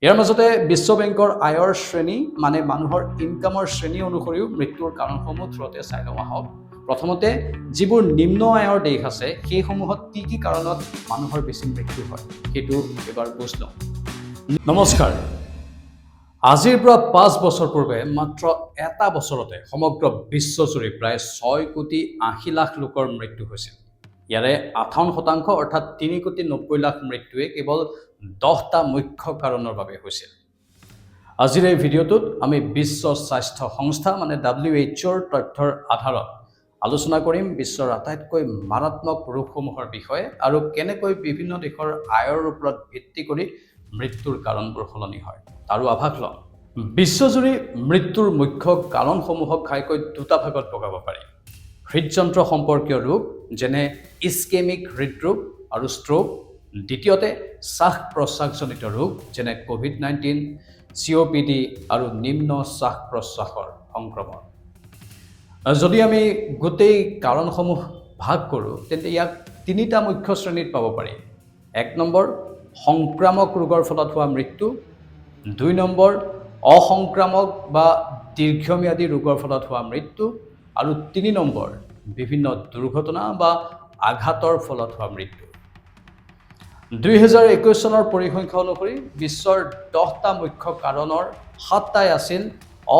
ইয়াৰ মাজতে বিশ্ব বেংকৰ আয়ৰ শ্ৰেণী মানে মানুহৰ ইনকামৰ শ্ৰেণী অনুসৰিও মৃত্যুৰ কাৰণসমূহ থ্ৰতে চাই লওঁ আহক। প্ৰথমতে যিবোৰ নিম্ন আয়ৰ দেশ আছে সেইসমূহত কি কাৰণত মানুহৰ বেছি মৃত্যু হয় সেইটো এবাৰ বুজ লওঁ। নমস্কাৰ। আজিৰ পৰা 5 বছৰ পূৰ্বে মাত্ৰ এটা বছৰতে সমগ্ৰ বিশ্বজুৰি প্ৰায় 6,80,00,000 লোকৰ মৃত্যু হৈছিল। ইয়াৰে 58% অৰ্থাৎ 3,90,00,000 মৃত্যুৱে কেৱল 10টা মুখ্য কাৰণৰ বাবে হৈছিল। আজিৰ এই ভিডিঅ'টোত আমি বিশ্ব স্বাস্থ্য সংস্থা মানে WHOৰ তথ্যৰ আধাৰত আলোচনা কৰিম বিশ্বৰ আটাইতকৈ মাৰাত্মক ৰোগসমূহৰ বিষয়ে আৰু কেনেকৈ বিভিন্ন দেশৰ আয়ৰ ওপৰত ভিত্তি কৰি মৃত্যুৰ কাৰণবোৰ সলনি হয় তাৰো আভাস লম। বিশ্বজুৰি মৃত্যুৰ মুখ্য কাৰণসমূহক ঘাইকৈ দুটা ভাগত ভগাব পাৰি। হৃদযন্ত্ৰ সম্পৰ্কীয় ৰোগ যেনে ইস্কেমিক হৃদৰোগ আৰু ষ্ট্ৰোক, দ্বিতীয়তে শ্বাস প্ৰশ্বাসজনিত ৰোগ যেনে COVID-19, COPD আৰু নিম্ন শ্বাস প্ৰশ্বাসৰ সংক্ৰমণ। যদি আমি গোটেই কাৰণসমূহ ভাগ কৰোঁ তেন্তে ইয়াক তিনিটা মুখ্য শ্ৰেণীত পাব পাৰি। 1 নম্বৰ সংক্ৰামক ৰোগৰ ফলত হোৱা মৃত্যু, 2 নম্বৰ অসংক্ৰামক বা দীৰ্ঘম্যাদী ৰোগৰ ফলত হোৱা মৃত্যু আৰু 3 নম্বৰ বিভিন্ন দুৰ্ঘটনা বা আঘাতৰ ফলত হোৱা মৃত্যু। 2021 চনৰ পৰিসংখ্যা অনুসৰি বিশ্বৰ 10টা মুখ্য কাৰণৰ 7টাই আছিল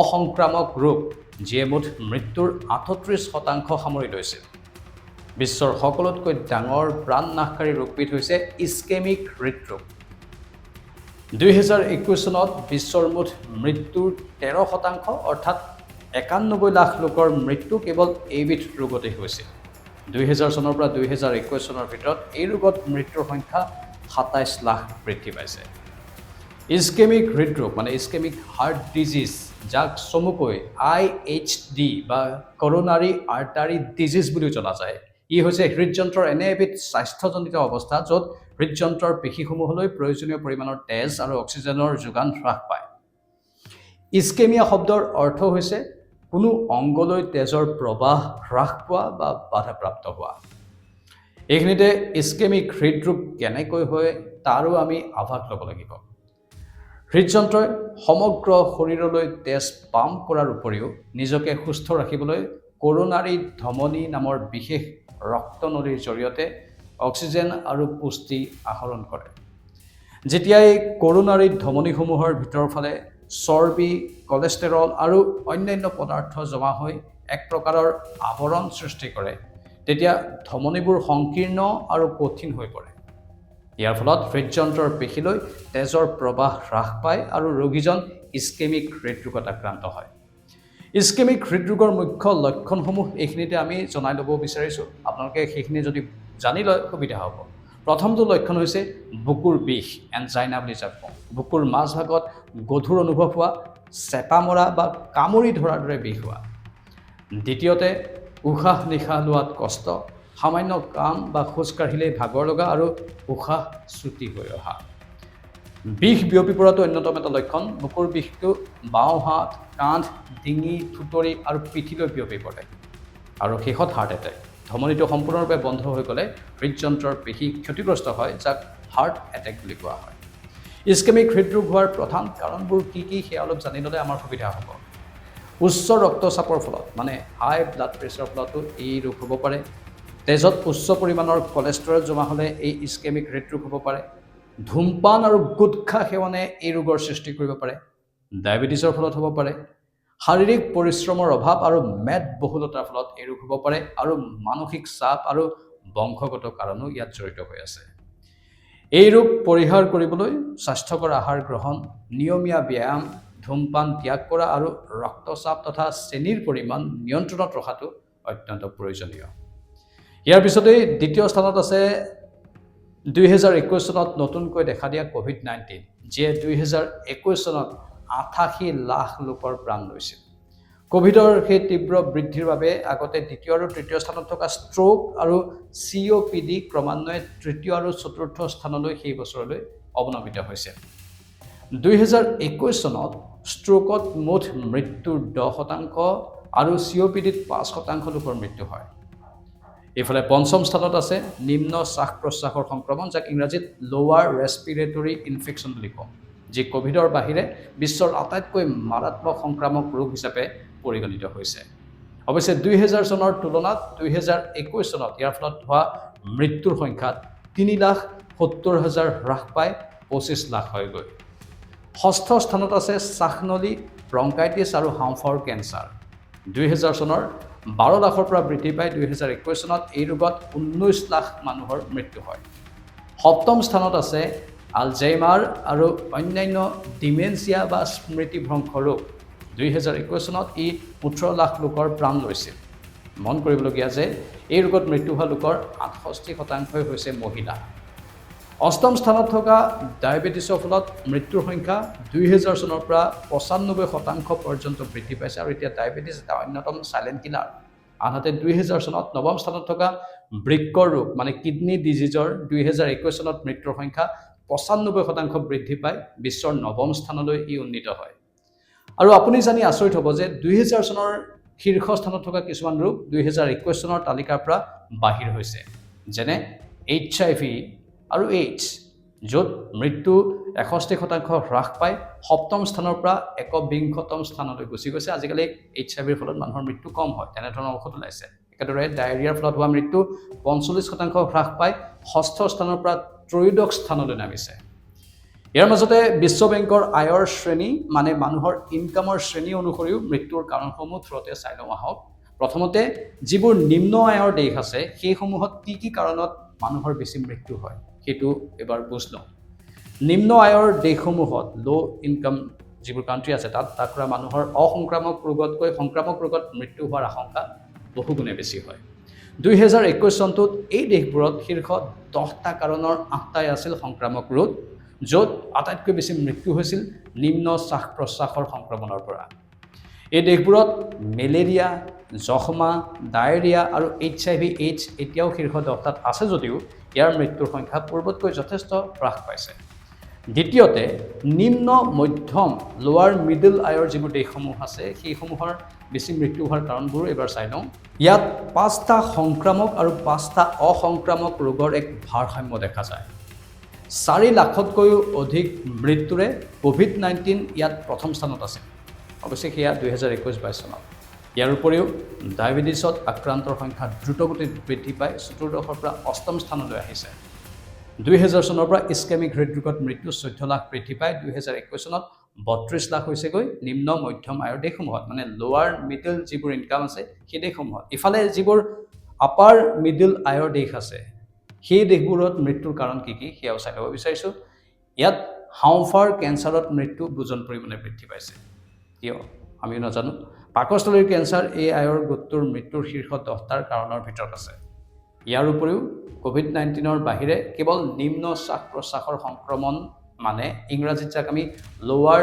অসংক্ৰামক ৰোগ যিয়ে মুঠ মৃত্যুৰ 38% সামৰি লৈছিল। বিশ্বৰ সকলোতকৈ ডাঙৰ প্ৰাণনাশকাৰী ৰোগবিধ হৈছে ইস্কেমিক হৃদৰোগ। 2021 চনত বিশ্বৰ মুঠ মৃত্যুৰ 13% অৰ্থাৎ 91 লাখ লোকৰ মৃত্যু কেৱল এইবিধ ৰোগতে হৈছিল। 2000 চনৰ পৰা 2021 চনৰ ভিতৰত এই ৰোগত মৃত্যুৰ সংখ্যা 27 লাখ বৃদ্ধি পাইছে। ইস্কেমিক হৃদৰোগ মানে ইস্কেমিক হাৰ্ট ডিজিজ যাক চমুকৈ IHD বা কৰনাৰী আৰ্টাৰী ডিজিজ বুলি জনা যায়। ই হৈছে হৃদযন্ত্ৰৰ এনে এবিধ স্বাস্থ্যজনিত অৱস্থা য'ত হৃদযন্ত্ৰৰ পেশীসমূহলৈ প্ৰয়োজনীয় পৰিমাণৰ তেজ আৰু অক্সিজেনৰ যোগান হ্ৰাস পায়। ইস্কেমিয়া শব্দৰ অৰ্থ হৈছে কোনো অংগলৈ তেজৰ প্ৰবাহ হ্ৰাস পোৱা বা বাধাপ্ৰাপ্ত হোৱা। এইখিনিতে ইস্কেমিক হৃদৰোগ কেনেকৈ হয় তাৰো আমি আভাস ল'ব লাগিব। হৃদযন্ত্ৰই সমগ্ৰ শৰীৰলৈ তেজ পাম্প কৰাৰ উপৰিও নিজকে সুস্থ ৰাখিবলৈ কৰনাৰী ধমনী নামৰ বিশেষ ৰক্তনলীৰ জৰিয়তে অক্সিজেন আৰু পুষ্টি আহৰণ কৰে। যেতিয়া এই কৰনাৰী ধমনীসমূহৰ ভিতৰৰ ফালে চৰ্বি, কলেষ্টেৰল আৰু অন্যান্য পদাৰ্থ জমা হৈ এক প্ৰকাৰৰ আৱৰণ সৃষ্টি কৰে তেতিয়া ধমনীবোৰ সংকীৰ্ণ আৰু কঠিন হৈ পৰে। ইয়াৰ ফলত হৃদযন্ত্ৰৰ পেশীলৈ তেজৰ প্ৰবাহ হ্ৰাস পায় আৰু ৰোগীজন ইস্কেমিক হৃদৰোগত আক্ৰান্ত হয়। ইস্কেমিক হৃদৰোগৰ মুখ্য লক্ষণসমূহ এইখিনিতে আমি জনাই ল'ব বিচাৰিছোঁ। আপোনালোকে সেইখিনি যদি জানি লয় সুবিধা হ'ব। প্ৰথমটো লক্ষণ হৈছে বুকুৰ বিষ, এনজাইনা বুলি যাক কওঁ। বুকুৰ মাজভাগত গধুৰ অনুভৱ হোৱা, চেপা মৰা বা কামুৰি ধৰাৰ দৰে বিষ হোৱা। দ্বিতীয়তে উশাহ নিশাহ লোৱাত কষ্ট, সামান্য কাম বা খোজ কাঢ়িলেই ভাগৰ লগা আৰু উশাহ চুটি হৈ অহা। বিষ বিয়পি পৰাটো অন্যতম এটা লক্ষণ। বুকুৰ বিষটো বাওঁ হাত, কান্ধ, ডিঙি, থুতৰি আৰু পিঠিলৈ বিয়পি পৰে। আৰু শেষত হাৰ্ট এটেক। ধমনীটো সম্পূৰ্ণৰূপে বন্ধ হৈ গ'লে হৃদযন্ত্ৰৰ পেশী ক্ষতিগ্ৰস্ত হয় যাক হাৰ্ট এটেক বুলি কোৱা হয়। ইস্কেমিক হৃদৰোগ হোৱাৰ প্ৰধান কাৰণবোৰ কি সেয়া অলপ জানি ল'লে আমাৰ সুবিধা হ'ব। উচ্চ ৰক্তচাপৰ ফলত মানে হাই ব্লাড প্ৰেছাৰৰ ফলতো এই ৰোগ হ'ব পাৰে। তেজত উচ্চ পৰিমাণৰ কলেষ্ট্ৰল জমা হ'লে এই ইস্কেমিক হৃদৰোগ হ'ব পাৰে। ধূমপান আৰু গুটখা সেৱনে এই ৰোগৰ সৃষ্টি কৰিব পাৰে। ডায়েবেটিছৰ ফলত হ'ব পাৰে। শাৰীৰিক পৰিশ্ৰমৰ অভাৱ আৰু মেদবহুলতাৰ ফলত এই ৰোগ হ'ব পাৰে আৰু মানসিক চাপ আৰু বংশগত কাৰণো ইয়াত জড়িত হৈ আছে। এই ৰোগ পৰিহাৰ কৰিবলৈ স্বাস্থ্যকৰ আহাৰ গ্ৰহণ, নিয়মীয়া ব্যায়াম, ধূমপান ত্যাগ কৰা আৰু ৰক্তচাপ তথা চেনিৰ পৰিমাণ নিয়ন্ত্ৰণত ৰখাটো অত্যন্ত প্ৰয়োজনীয়। ইয়াৰ পিছতেই দ্বিতীয় স্থানত আছে 2021 চনত নতুনকৈ দেখা দিয়া COVID-19 যিয়ে 2021 চনত 88 লাখ লোকৰ প্ৰাণ লৈছিল। ক'ভিডৰ সেই তীব্ৰ বৃদ্ধিৰ বাবে আগতে দ্বিতীয় আৰু তৃতীয় স্থানত থকা ষ্ট্ৰোক আৰু COPD ক্ৰমান্বয়ে তৃতীয় আৰু চতুৰ্থ স্থানলৈ সেই বছৰলৈ অৱনমিত হৈছে। 2021 চনত ষ্ট্ৰোকত মুঠ মৃত্যুৰ 10% আৰু COPDত 5% লোকৰ মৃত্যু হয়। এইফালে পঞ্চম স্থানত আছে নিম্ন শ্বাস প্ৰশ্বাসৰ সংক্ৰমণ যাক ইংৰাজীত লোৱাৰ ৰেস্পিৰেটৰী ইনফেকশ্যন বুলি কওঁ। যি কোভিডৰ বাহিৰে বিশ্বৰ আটাইতকৈ মাৰাত্মক সংক্ৰামক ৰোগ হিচাপে পৰিগণিত হৈছে। অৱশ্যে 2000 চনৰ তুলনাত 2021 চনত ইয়াৰ ফলত হোৱা মৃত্যুৰ সংখ্যা 3,70,000 হ্ৰাস পাই 25 লাখ হয়গৈ। ষষ্ঠ স্থানত আছে শ্বাসনলী, ব্ৰংকাইটিছ আৰু হাঁওফাঁওৰ কেঞ্চাৰ। 2000 চনৰ 12 লাখৰ পৰা বৃদ্ধি পাই 2021 চনত এই ৰোগত 19 লাখ মানুহৰ মৃত্যু হয়। সপ্তম স্থানত আছে আলজাইমাৰ আৰু অন্যান্য ডিমেনচিয়া বা স্মৃতিভ্ৰংশ ৰোগ। 2021 চনত ই 18 লাখ লোকৰ প্ৰাণ লৈছিল। মন কৰিবলগীয়া যে এই ৰোগত মৃত্যু হোৱা লোকৰ 68% হৈছে মহিলা। অষ্টম স্থানত থকা ডায়েবেটিছৰ ফলত মৃত্যুৰ সংখ্যা 2000 চনৰ পৰা 95% পৰ্যন্ত বৃদ্ধি পাইছে আৰু এতিয়া ডায়েবেটিছ এটা অন্যতম চাইলেণ্ট কিলাৰ। আনহাতে 2000 চনত নৱম স্থানত থকা বৃক্কৰ ৰোগ মানে কিডনী ডিজিজৰ 2021 চনত মৃত্যুৰ সংখ্যা 95% বৃদ্ধি পাই বিশ্বৰ নৱম স্থানলৈ ই উন্নীত হয়। আৰু আপুনি জানি আচৰিত হ'ব যে 2000 চনৰ শীৰ্ষ স্থানত থকা কিছুমান ৰোগ 2021 চনৰ তালিকাৰ পৰা বাহিৰ হৈছে, যেনে HIV আৰু AIDS, য'ত মৃত্যু 61% হ্ৰাস পাই সপ্তম স্থানৰ পৰা 21তম স্থানলৈ গুচি গৈছে। আজিকালি HIVৰ ফলত মানুহৰ মৃত্যু কম হয়, তেনেধৰণৰ ঔষধ ওলাইছে। একেদৰে ডায়েৰিয়াৰ ফলত হোৱা মৃত্যু 45% হ্ৰাস পাই ষষ্ঠ স্থানৰ পৰা ত্ৰয়োদশ স্থানলৈ নামিছে। ইয়াৰ মাজতে বিশ্ব বেংকৰ আয়ৰ শ্ৰেণী মানে মানুহৰ ইনকামৰ শ্ৰেণী অনুসৰিও মৃত্যুৰ কাৰণসমূহ থ্ৰতে চাই লওঁ আহক। প্ৰথমতে যিবোৰ নিম্ন আয়ৰ দেশ আছে সেইসমূহত কি কাৰণত মানুহৰ বেছি মৃত্যু হয় সেইটো এবাৰ বুজ লওঁ। নিম্ন আয়ৰ দেশসমূহত ল' ইনকাম যিবোৰ কাণ্ট্ৰি আছে তাত কৰা মানুহৰ অসংক্ৰামক ৰোগতকৈ সংক্ৰামক ৰোগত মৃত্যু হোৱাৰ আশংকা বহুগুণে বেছি হয়। 2021 চনটোত এই দেশবোৰত শীৰ্ষ 10টা কাৰণৰ 8টাই আছিল সংক্ৰামক ৰোগ, য'ত আটাইতকৈ বেছি মৃত্যু হৈছিল নিম্ন শ্বাস প্ৰশ্বাসৰ সংক্ৰমণৰ পৰা। এই দেশবোৰত মেলেৰিয়া, যক্ষ্মা, ডায়েৰিয়া আৰু HIV/AIDS এতিয়াও শীৰ্ষ 10টাত আছে যদিও ইয়াৰ মৃত্যুৰ সংখ্যা পূৰ্বতকৈ যথেষ্ট হ্ৰাস পাইছে। দ্বিতীয়তে নিম্ন মধ্যম লোৱাৰ মিডল আয়ৰ যিবোৰ দেশসমূহ আছে সেইসমূহৰ বেছি মৃত্যু হোৱাৰ কাৰণবোৰ এবাৰ চাই লওঁ। ইয়াত 5টা সংক্ৰামক আৰু 5টা অসংক্ৰামক ৰোগৰ এক ভাৰসাম্য দেখা যায়। 4 লাখতকৈও অধিক মৃত্যুৰে COVID-19 ইয়াত প্ৰথম স্থানত আছে। অৱশ্যে সেয়া 2021-22 চনত। ইয়াৰ উপৰিও ডায়েবেটিছত আক্ৰান্তৰ সংখ্যা দ্ৰুতগতিত বৃদ্ধি পাই 14ৰ পৰা 8ম স্থানলৈ আহিছে। 2000 চনৰ পৰা ইস্কেমিক হৃদৰোগত মৃত্যু 14 লাখ বৃদ্ধি পাই 2021 চনত 32 লাখ হৈছেগৈ নিম্ন মধ্যম আয়ৰ দেশসমূহত, মানে লোৱাৰ মিডল যিবোৰ ইনকাম আছে সেই দেশসমূহত। ইফালে যিবোৰ আপাৰ মিডল আয়ৰ দেশ আছে সেই দেশবোৰত মৃত্যুৰ কাৰণ কি সেয়াও চাই ল'ব বিচাৰিছোঁ। ইয়াত হাঁওফাঁওৰ কেঞ্চাৰত মৃত্যু বুজন পৰিমাণে বৃদ্ধি পাইছে। কিয় আমিও নাজানো। পাকস্থলীৰ কেঞ্চাৰ এই আয়ৰ গোটটোৰ মৃত্যুৰ শীৰ্ষ 10টাৰ কাৰণৰ ভিতৰত আছে। ইয়াৰ উপৰিও COVID-19ৰ বাহিৰে কেৱল নিম্ন শ্বাস প্ৰশ্বাসৰ সংক্ৰমণ মানে ইংৰাজীত যাক আমি লোৱাৰ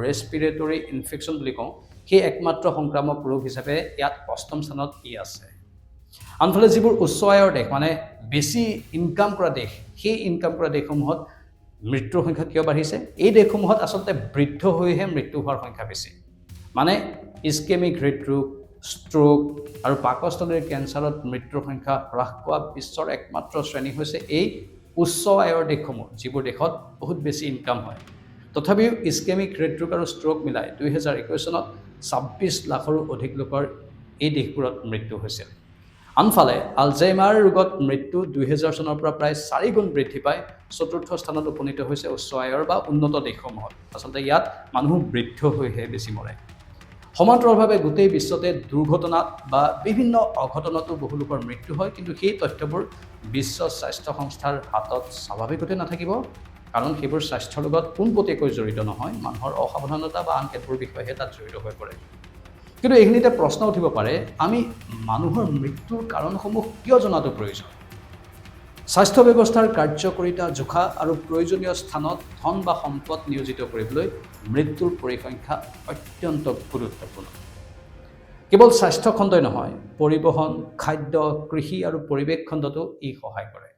ৰেছপিৰেটৰী ইনফেকশ্যন বুলি কওঁ, সেই একমাত্ৰ সংক্ৰামক ৰোগ হিচাপে ইয়াত 8ম স্থানত ই আছে। আনফালে যিবোৰ উচ্চ আয়ৰ দেশ মানে বেছি ইনকাম কৰা দেশ, সেই ইনকাম কৰা দেশসমূহত মৃত্যুৰ সংখ্যা কিয় বাঢ়িছে? এই দেশসমূহত আচলতে বৃদ্ধ হৈহে মৃত্যু হোৱাৰ সংখ্যা বেছি। মানে ইস্কেমিক হৃদৰোগ, ষ্ট্ৰোক আৰু পাকস্থলীৰ কেঞ্চাৰত মৃত্যুৰ সংখ্যা হ্ৰাস পোৱা বিশ্বৰ একমাত্ৰ শ্ৰেণী হৈছে এই উচ্চ আয়ৰ দেশসমূহ, যিবোৰ দেশত বহুত বেছি ইনকাম হয়। তথাপিও ইস্কেমিক হৃদৰোগ আৰু ষ্ট্ৰোক মিলাই 2021 চনত 26 লাখৰো অধিক লোকৰ এই দেশবোৰত মৃত্যু হৈছিল। আনফালে আলজাইমাৰ ৰোগত মৃত্যু 2000 চনৰ পৰা প্ৰায় 4 গুণ বৃদ্ধি পাই 4ৰ্থ স্থানত উপনীত হৈছে উচ্চ আয়ৰ বা উন্নত দেশসমূহত। আচলতে ইয়াত মানুহ বৃদ্ধ হৈহে বেছি মৰে। সমান্তৰালভাৱে গোটেই বিশ্বতে দুৰ্ঘটনাত বা বিভিন্ন অঘটনতো বহু লোকৰ মৃত্যু হয়, কিন্তু সেই তথ্যবোৰ বিশ্ব স্বাস্থ্য সংস্থাৰ হাতত স্বাভাৱিকতে নাথাকিব, কাৰণ সেইবোৰ স্বাস্থ্যৰ লগত পোনপটীয়াকৈ জড়িত নহয়, মানুহৰ অসাৱধানতা বা আন কেতবোৰ বিষয়হে তাত জড়িত হৈ পৰে। কিন্তু এইখিনিতে প্ৰশ্ন উঠিব পাৰে, আমি মানুহৰ মৃত্যুৰ কাৰণসমূহ কিয় জনাটো প্ৰয়োজন? স্বাস্থ্য ব্যৱস্থাৰ কাৰ্যকৰীতা জোখা আৰু প্ৰয়োজনীয় স্থানত ধন বা সম্পদ নিয়োজিত কৰিবলৈ মৃত্যুৰ পৰিসংখ্যা অত্যন্ত গুৰুত্বপূৰ্ণ। কেৱল স্বাস্থ্য খণ্ডই নহয়, পৰিবহণ, খাদ্য, কৃষি আৰু পৰিৱেশ খণ্ডতো ই সহায় কৰে।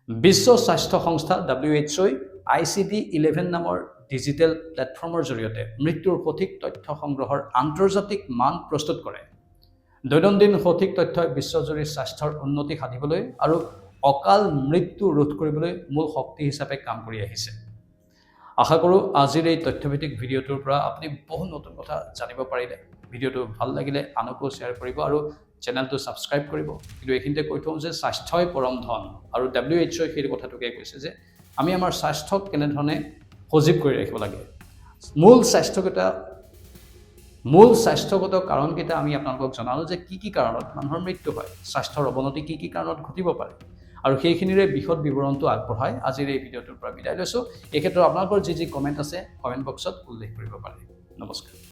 বিশ্ব স্বাস্থ্য সংস্থা WHOই ICD-11 নামৰ ডিজিটেল প্লেটফৰ্মৰ জৰিয়তে মৃত্যুৰ সঠিক তথ্য সংগ্ৰহৰ আন্তৰ্জাতিক মান প্ৰস্তুত কৰে। দৈনন্দিন সঠিক তথ্যই বিশ্বজুৰি স্বাস্থ্যৰ উন্নতি সাধিবলৈ আৰু অকাল মৃত্যু ৰোধ কৰিবলৈ মূল শক্তি হিচাপে কাম কৰি আহিছে। আশা কৰোঁ আজিৰ এই তথ্যভিত্তিক ভিডিঅ'টোৰ পৰা আপুনি বহুত নতুন কথা জানিব পাৰিলে ভিডিঅ'টো ভাল লাগিলে আনকো শ্বেয়াৰ কৰিব আৰু চেনেলটো ছাবস্ক্ৰাইব কৰিব কিন্তু এইখিনিতে কৈ থওঁ যে স্বাস্থ্যই পৰম ধন আৰু WHO সেই কথাটোকে কৈছে যে আমি আমাৰ স্বাস্থ্যক কেনেধৰণে সজীৱ কৰি ৰাখিব লাগে মূল স্বাস্থ্যগত কাৰণকেইটা আমি আপোনালোকক জনালোঁ যে কি কাৰণত মানুহৰ মৃত্যু হয় স্বাস্থ্যৰ অৱনতি কি কাৰণত ঘটিব পাৰে আৰু সেইখিনিৰে বিশদ বিৱৰণটো আগবঢ়াই আজিৰ এই ভিডিঅ'টোৰ পৰা বিদায় লৈছোঁ এই ক্ষেত্ৰত আপোনালোকৰ যি কমেণ্ট আছে কমেণ্ট বক্সত উল্লেখ কৰিব পাৰে নমস্কাৰ